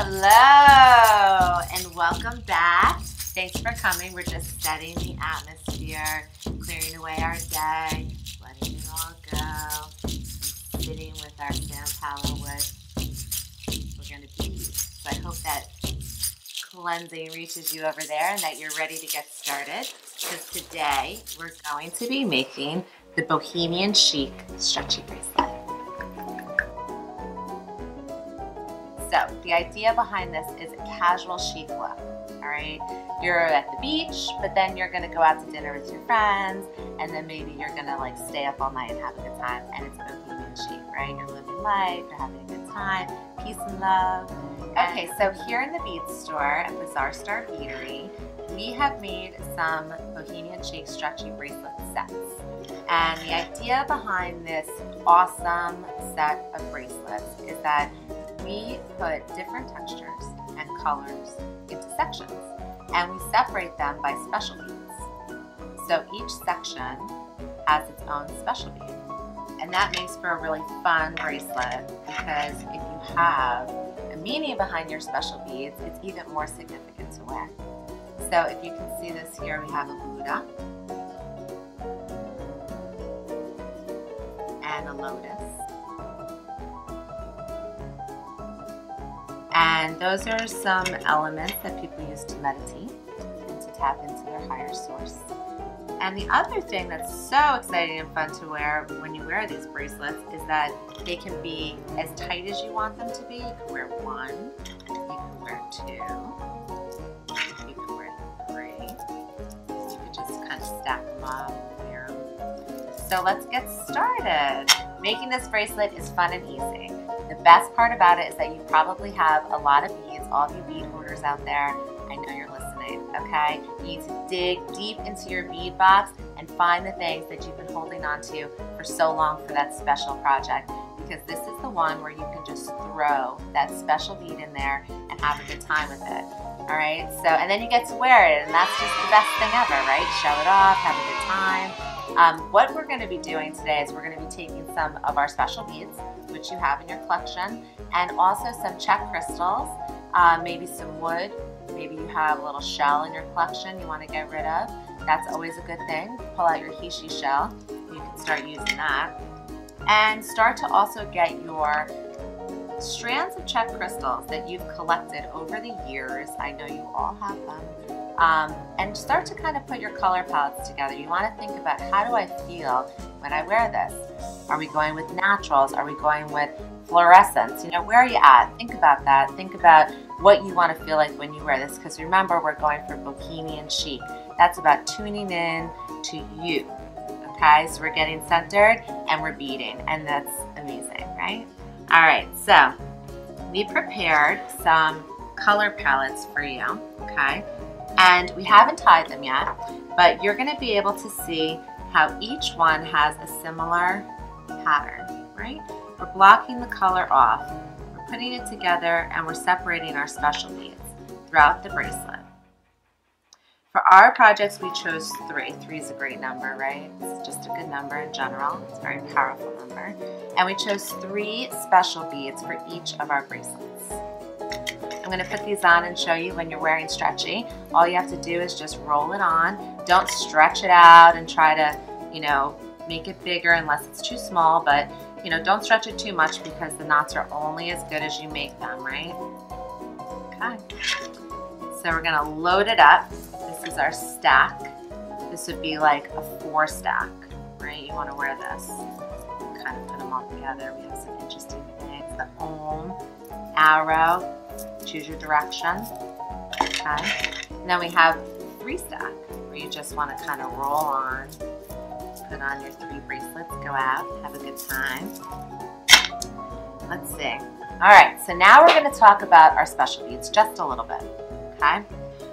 Hello and welcome back. Thanks for coming. We're just setting the atmosphere, clearing away our day, letting it all go, and sitting with our Sandpala wood. We're going to bead. So I hope that cleansing reaches you over there and that you're ready to get started, because today we're going to be making the Bohemian Chic stretchy bracelet. So the idea behind this is a casual chic look, all right? You're at the beach, but then you're gonna go out to dinner with your friends, and then maybe you're gonna like stay up all night and have a good time, and it's Bohemian chic, right? You're living life, you're having a good time, peace and love. Okay, so here in the bead store at JoleneStar Beadery, we have made some Bohemian Chic stretchy bracelet sets. And the idea behind this awesome set of bracelets is that we put different textures and colors into sections, and we separate them by special beads. So each section has its own special bead, and that makes for a really fun bracelet, because if you have a meaning behind your special beads, it's even more significant to wear. So if you can see this here, we have a Buddha and a lotus. And those are some elements that people use to meditate and to tap into their higher source. And the other thing that's so exciting and fun to wear when you wear these bracelets is that they can be as tight as you want them to be. You can wear one, you can wear two, you can wear three. You can just kind of stack them up and wear them. So let's get started. Making this bracelet is fun and easy. The best part about it is that you probably have a lot of beads, all of you bead hoarders out there. I know you're listening, okay? You need to dig deep into your bead box and find the things that you've been holding on to for so long for that special project, because this is the one where you can just throw that special bead in there and have a good time with it, all right? So, and then you get to wear it, and that's just the best thing ever, right? Show it off, have a good time. What we're going to be doing today is we're going to be taking some of our special beads, which you have in your collection, and also some check crystals, maybe some wood, maybe you have a little shell in your collection you want to get rid of. That's always a good thing. Pull out your Heya shell, you can start using that. And start to also get your strands of check crystals that you've collected over the years. I know you all have them. And start to kind of put your color palettes together. You want to think about, how do I feel when I wear this? Are we going with naturals? Are we going with fluorescents? You know, where are you at? Think about that. Think about what you want to feel like when you wear this, because remember, we're going for Bohemian Chic. That's about tuning in to you. Okay, so we're getting centered and we're beading, and that's amazing, right? All right, so we prepared some color palettes for you, okay? And we haven't tied them yet, but you're going to be able to see how each one has a similar pattern, right? We're blocking the color off, we're putting it together, and we're separating our special beads throughout the bracelet. For our projects, we chose 3. 3 is a great number, right? It's just a good number in general. It's a very powerful number. And we chose 3 special beads for each of our bracelets. I'm going to put these on and show you when you're wearing stretchy. All you have to do is just roll it on. Don't stretch it out and try to, you know, make it bigger unless it's too small, but, you know, don't stretch it too much, because the knots are only as good as you make them, right? Okay. So we're going to load it up. This is our stack. This would be like a 4 stack, right? You want to wear this. Kind of put them all together. We have some interesting things. The Om, arrow. Choose your direction. Okay. And then we have 3 stack, where you just want to kind of roll on, put on your 3 bracelets, go out, have a good time. Let's see. All right, so now we're going to talk about our special beads just a little bit. Okay.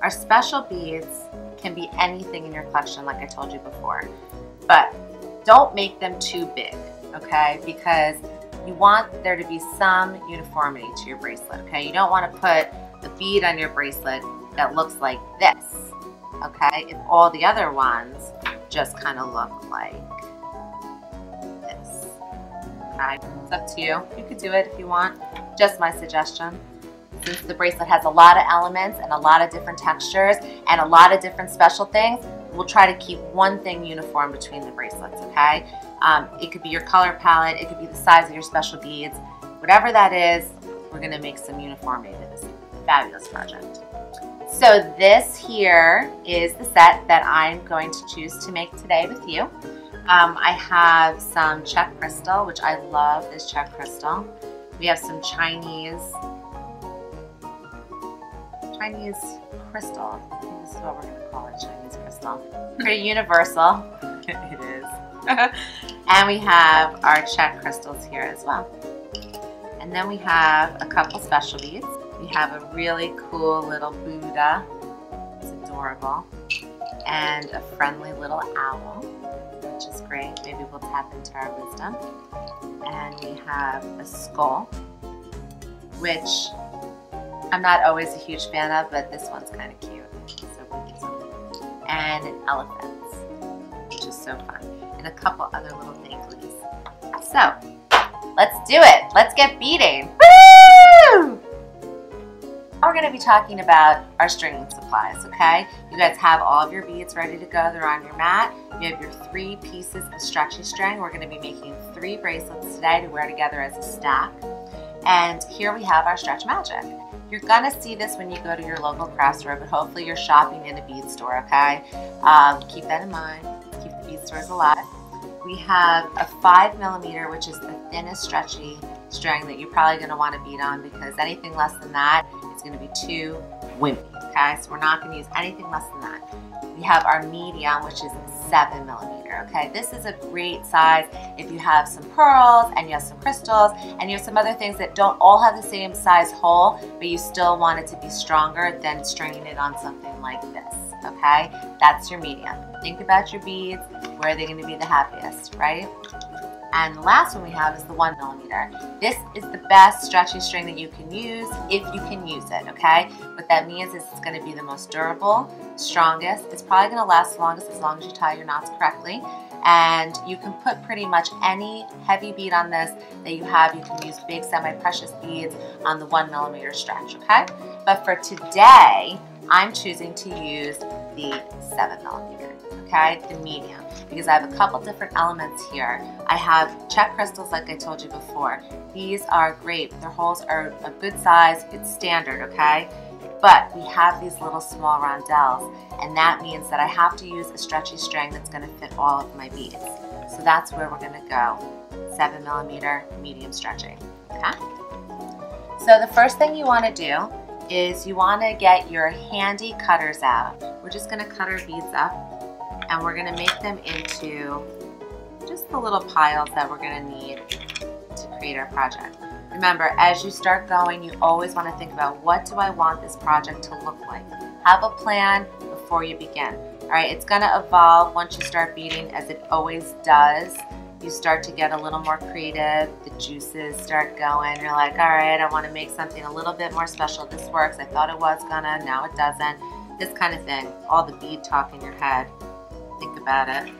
Our special beads can be anything in your collection, like I told you before, but don't make them too big, okay? Because you want there to be some uniformity to your bracelet, okay? You don't want to put a bead on your bracelet that looks like this, okay? If all the other ones just kind of look like this, okay? It's up to you. You could do it if you want. Just my suggestion. since the bracelet has a lot of elements and a lot of different textures and a lot of different special things, we'll try to keep one thing uniform between the bracelets, okay? It could be your color palette, it could be the size of your special beads. Whatever that is, we're gonna make some uniformity to this fabulous project. So this here is the set that I'm going to choose to make today with you. I have some check crystal, which I love this check crystal. We have some Chinese crystal. I think this is what we're going to call it, Chinese crystal. Pretty universal. It is. And we have our check crystals here as well. And then we have a couple special beads. We have a really cool little Buddha. It's adorable. And a friendly little owl, which is great. Maybe we'll tap into our wisdom. And we have a skull, which I'm not always a huge fan of, but this one's kind of cute, so we'll use them. And an elephant, which is so fun, and a couple other little dainties. So let's do it. Let's get beading. Woo! We're going to be talking about our stringing supplies, okay? You guys have all of your beads ready to go. They're on your mat. You have your 3 pieces of stretchy string. We're going to be making 3 bracelets today to wear together as a stack. And here we have our stretch magic. You're going to see this when you go to your local craft store, but hopefully you're shopping in a bead store, okay? Keep that in mind. Keep the bead stores alive. We have a 5mm, which is the thinnest stretchy string that you're probably going to want to bead on, because anything less than that is going to be too wimpy, okay? So we're not going to use anything less than that. We have our medium, which is 7mm, okay? This is a great size if you have some pearls and you have some crystals and you have some other things that don't all have the same size hole, but you still want it to be stronger than stringing it on something like this, okay? That's your medium. Think about your beads. Where are they going to be the happiest, right? And the last one we have is the 1mm. This is the best stretchy string that you can use if you can use it, okay? What that means is it's going to be the most durable, strongest. It's probably going to last the longest as long as you tie your knots correctly. And you can put pretty much any heavy bead on this that you have. You can use big semi-precious beads on the 1mm stretch, okay? But for today, I'm choosing to use the 7mm, okay? The medium. Because I have a couple different elements here. I have check crystals like I told you before. These are great. Their holes are a good size. It's standard, okay? But we have these little small rondelles, and that means that I have to use a stretchy string that's going to fit all of my beads. So that's where we're going to go. 7mm medium stretching, okay? So the first thing you want to do is you want to get your handy cutters out. We're just going to cut our beads up, and we're going to make them into just the little piles that we're going to need to create our project. Remember, as you start going, you always want to think about, what do I want this project to look like? Have a plan before you begin. All right, it's going to evolve once you start beading, as it always does. You start to get a little more creative, the juices start going, you're like, all right, I want to make something a little bit more special. This works, I thought it was gonna, now it doesn't. This kind of thing, all the bead talk in your head. Think about it.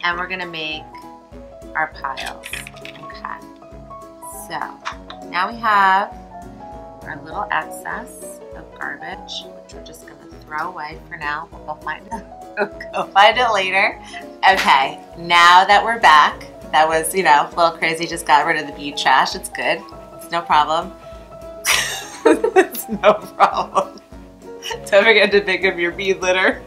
And we're gonna make our piles, okay. So, now we have our little excess of garbage, which we're just gonna throw away for now. We'll go find it. Go find it later. Okay, now that we're back, that was, you know, a little crazy, just got rid of the bead trash. It's good. It's no problem. It's no problem. Don't forget to pick up your bead litter.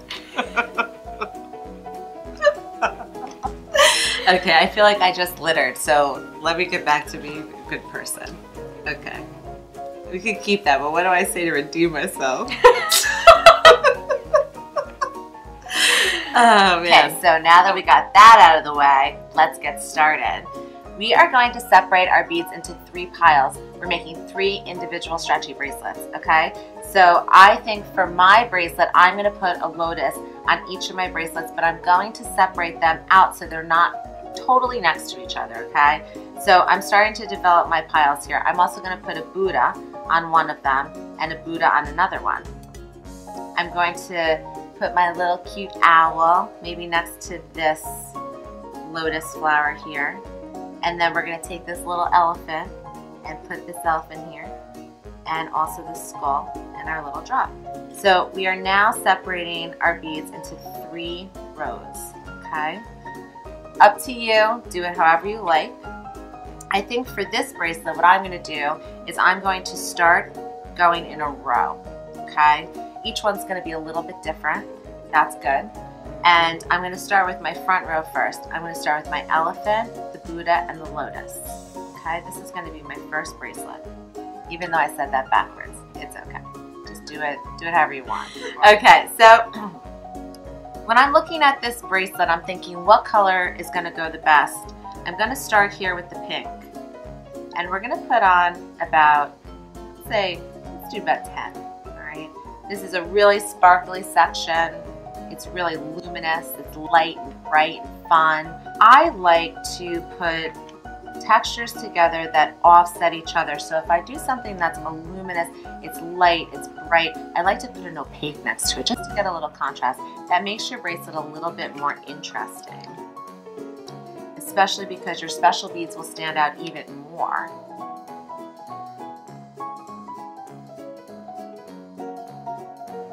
Okay, I feel like I just littered, so let me get back to being a good person. Okay. We can keep that, but what do I say to redeem myself? Oh, man. Okay, so now that we got that out of the way, let's get started. We are going to separate our beads into 3 piles. We're making 3 individual stretchy bracelets, okay? So I think for my bracelet, I'm going to put a lotus on each of my bracelets, but I'm going to separate them out so they're not totally next to each other, okay? So I'm starting to develop my piles here. I'm also going to put a Buddha on one of them and a Buddha on another one. I'm going to put my little cute owl maybe next to this lotus flower here. And then we're going to take this little elephant and put this elephant here. and also the skull and our little drop. So we are now separating our beads into 3 rows, okay? Up to you, do it however you like. I think for this bracelet, what I'm gonna do is I'm going to start going in a row, okay? Each one's gonna be a little bit different. That's good. And I'm gonna start with my front row first. I'm gonna start with my elephant, the Buddha, and the lotus. Okay, this is gonna be my first bracelet. Even though I said that backwards, it's okay. Just do it however you want. Okay, so when I'm looking at this bracelet, I'm thinking what color is gonna go the best. I'm gonna start here with the pink. And we're gonna put on about, let's do about 10, all right? This is a really sparkly section. It's really luminous, it's light and bright and fun. I like to put textures together that offset each other. So if I do something that's luminous, it's light, it's bright, I like to put an opaque next to it just to get a little contrast. That makes your bracelet a little bit more interesting, especially because your special beads will stand out even more.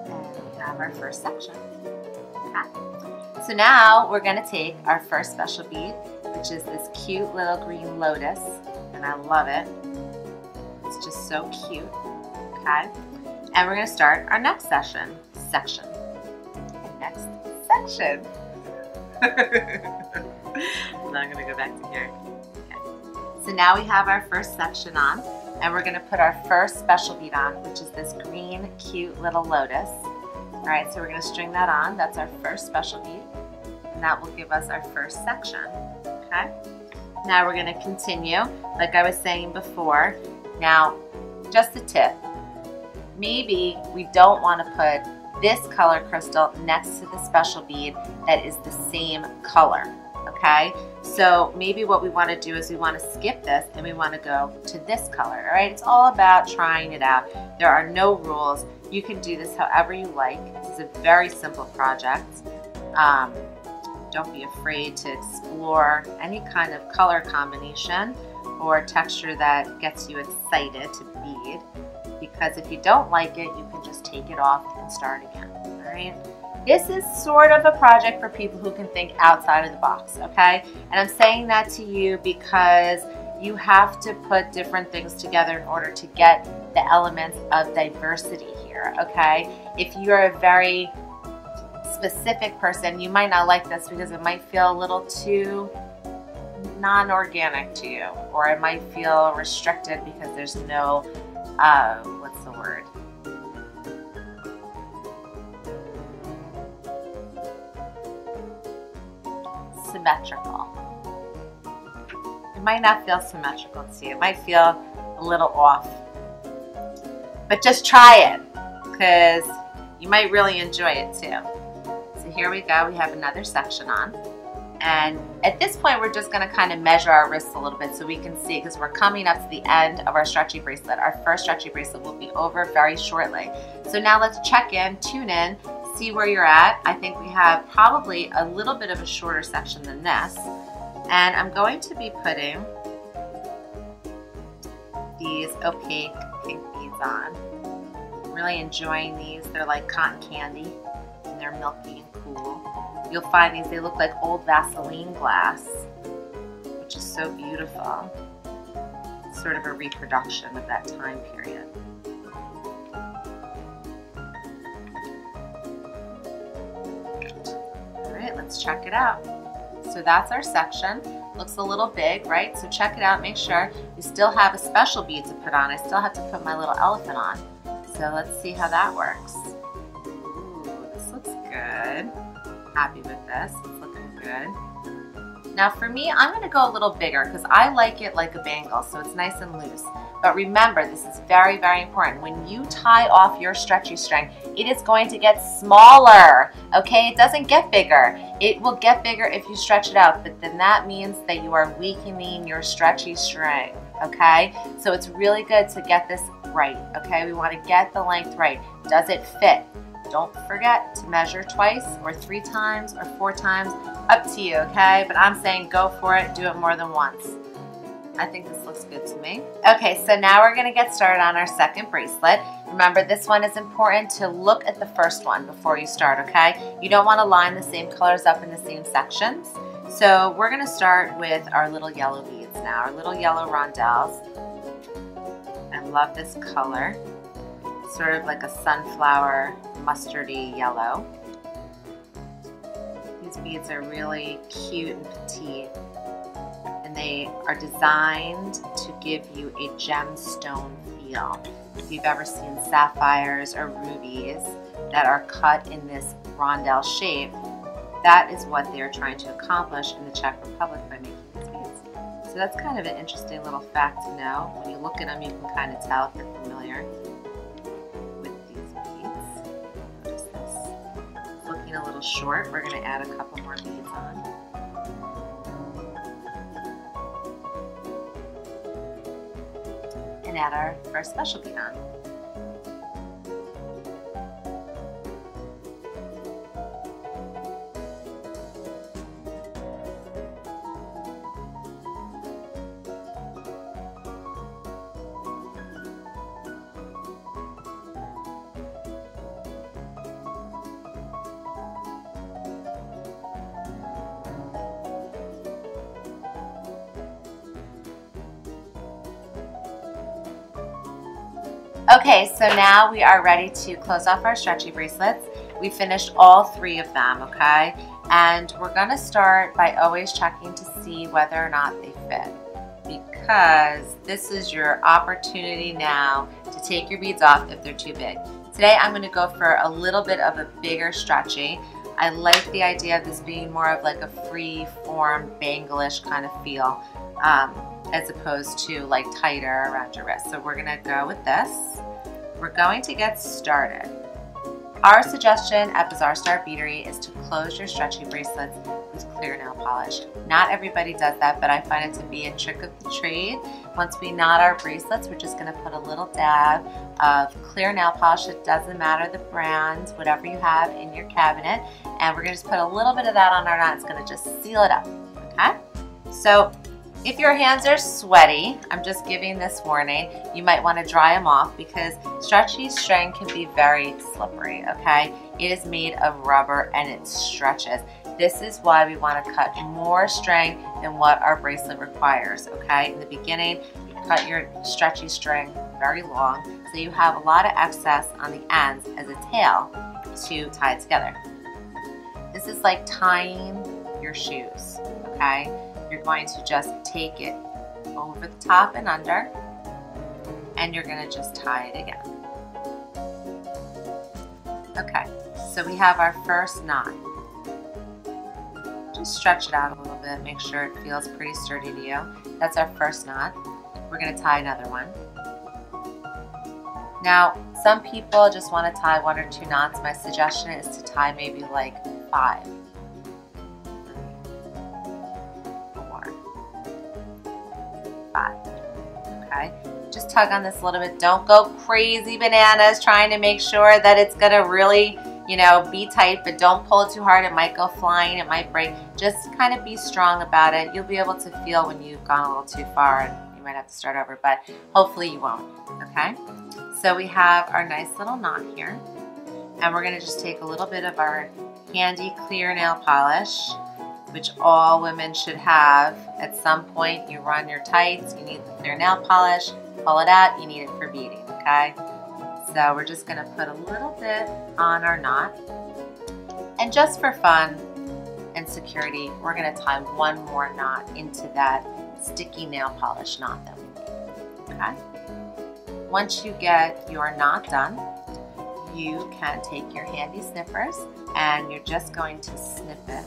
And we have our first section. So now we're going to take our first special bead, which is this cute little green lotus, and I love it. It's just so cute, okay? And we're going to start our next section. Next section. So I'm going to go back to here. Okay. So now we have our first section on, and we're going to put our first special bead on, which is this green, cute little lotus. All right, so we're going to string that on. That's our first special bead, and that will give us our first section, okay? Now we're going to continue, like I was saying before. Now, just a tip. Maybe we don't want to put this color crystal next to the special bead that is the same color, okay? So maybe what we want to do is we want to skip this and we want to go to this color, all right? It's all about trying it out. There are no rules. You can do this however you like. This is a very simple project. Don't be afraid to explore any kind of color combination or texture that gets you excited to bead, because if you don't like it, you can just take it off and start again, all right? This is sort of a project for people who can think outside of the box, okay? And I'm saying that to you because you have to put different things together in order to get the elements of diversity here, okay? If you're a very specific person, you might not like this because it might feel a little too non-organic to you, or it might feel restricted because there's no, what's the word? Symmetrical. It might not feel symmetrical to you. It might feel a little off. But just try it, because you might really enjoy it too. So here we go. We have another section on. And at this point, we're just going to kind of measure our wrists a little bit so we can see, because we're coming up to the end of our stretchy bracelet. Our first stretchy bracelet will be over very shortly. So now let's check in, tune in, see where you're at. I think we have probably a little bit of a shorter section than this. And I'm going to be putting these opaque pink beads on. I'm really enjoying these. They're like cotton candy, and they're milky and cool. You'll find these, they look like old Vaseline glass, which is so beautiful. It's sort of a reproduction of that time period. All right, let's check it out. So that's our section. Looks a little big, right? So check it out, make sure you still have a special bead to put on. I still have to put my little elephant on. So let's see how that works. Ooh, this looks good. Happy with this, it's looking good. Now for me, I'm gonna go a little bigger because I like it like a bangle, so it's nice and loose. But remember, this is very, very important. When you tie off your stretchy string, it is going to get smaller, okay? It doesn't get bigger. It will get bigger if you stretch it out, but then that means that you are weakening your stretchy string, okay? So it's really good to get this right, okay? We wanna get the length right. Does it fit? Don't forget to measure twice or 3 times or 4 times, up to you, okay? But I'm saying go for it, do it more than once. I think this looks good to me. Okay, so now we're gonna get started on our second bracelet. Remember, this one is important to look at the first one before you start, okay? You don't wanna line the same colors up in the same sections. So we're gonna start with our little yellow beads now, our little yellow rondelles. I love this color. Sort of like a sunflower mustardy yellow. These beads are really cute and petite, and they are designed to give you a gemstone feel. If you've ever seen sapphires or rubies that are cut in this rondelle shape, that is what they're trying to accomplish in the Czech Republic by making these beads. So that's kind of an interesting little fact to know. When you look at them, you can kind of tell if you're familiar with these beads. Notice this. It's looking a little short. We're going to add a couple more beads on. And add our first special bead on. Okay, so now we are ready to close off our stretchy bracelets. We finished all 3 of them, okay? And we're gonna start by always checking to see whether or not they fit, because this is your opportunity now to take your beads off if they're too big. Today I'm gonna go for a little bit of a bigger stretchy. I like the idea of this being more of like a free form bangle-ish kind of feel, as opposed to like tighter around your wrist. So we're gonna go with this. We're going to get started. Our suggestion at JoleneStar Beadery is to close your stretchy bracelets with clear nail polish. Not everybody does that, but I find it to be a trick of the trade. Once we knot our bracelets, we're just gonna put a little dab of clear nail polish. It doesn't matter the brand, whatever you have in your cabinet. And we're gonna just put a little bit of that on our knot. It's gonna just seal it up, okay? So if your hands are sweaty, I'm just giving this warning, you might want to dry them off, because stretchy string can be very slippery, okay? It is made of rubber and it stretches. This is why we want to cut more string than what our bracelet requires, okay? In the beginning, you cut your stretchy string very long, so you have a lot of excess on the ends as a tail to tie together. This is like tying your shoes, okay? You're going to just take it over the top and under, and you're going to just tie it again. Okay, so we have our first knot. Just stretch it out a little bit, make sure it feels pretty sturdy to you. That's our first knot. We're going to tie another one. Now, some people just want to tie 1 or 2 knots. My suggestion is to tie maybe like 5. 5. Okay, just tug on this a little bit. Don't go crazy bananas trying to make sure that it's gonna really, you know, be tight, but don't pull it too hard. It might go flying, it might break. Just kind of be strong about it. You'll be able to feel when you've gone a little too far, and you might have to start over, but hopefully you won't, okay? So we have our nice little knot here, and we're gonna just take a little bit of our handy clear nail polish, which all women should have at some point. You run your tights, you need the clear nail polish, pull it out, you need it for beading, okay? So we're just gonna put a little bit on our knot. And just for fun and security, we're gonna tie 1 more knot into that sticky nail polish knot that we made, okay? Once you get your knot done, you can take your handy snippers and you're just going to snip it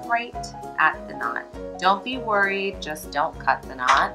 right at the knot. Don't be worried, just don't cut the knot.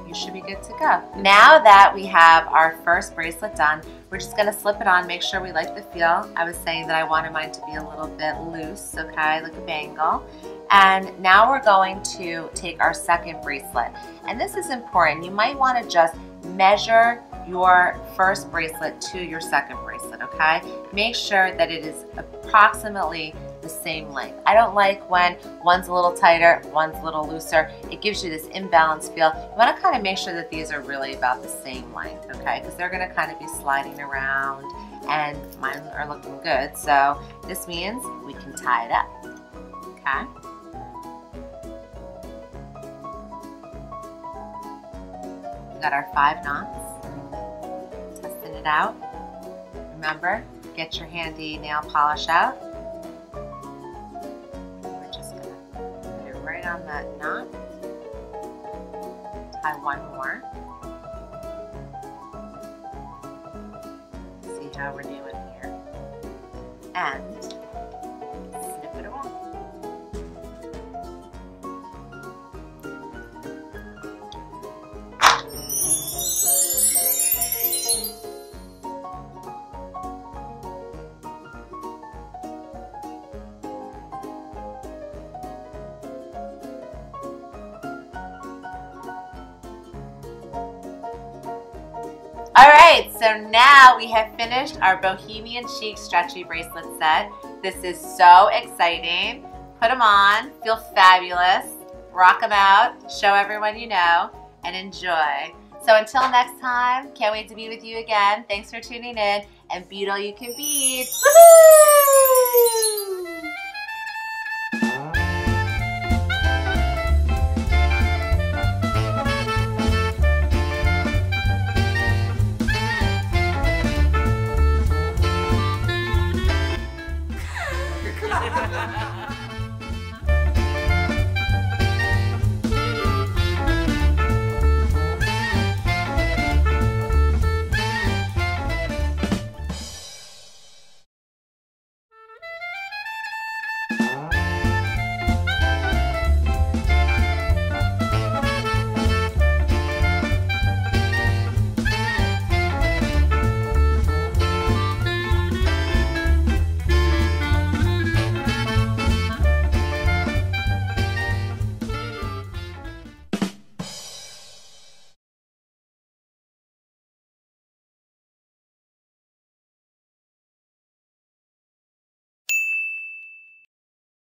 You should be good to go. Now that we have our first bracelet done, we're just gonna slip it on, make sure we like the feel. I was saying that I wanted mine to be a little bit loose, okay, like a bangle. And now we're going to take our second bracelet. And this is important. You might wanna just measure your first bracelet to your second bracelet, okay? Make sure that it is approximately the same length. I don't like when one's a little tighter, one's a little looser. It gives you this imbalanced feel. You want to kind of make sure that these are really about the same length, okay? Because they're going to kind of be sliding around, and mine are looking good. So this means we can tie it up, okay? We got our 5 knots. Testing it out. Remember, get your handy nail polish out. We're just going to put it right on that knot. Tie one more. See how we're doing here. And snip it away. Alright, so now we have finished our Bohemian Chic stretchy bracelet set. This is so exciting. Put them on, feel fabulous, rock them out, show everyone you know, and enjoy. So until next time, can't wait to be with you again. Thanks for tuning in, and bead all you can bead. Woohoo!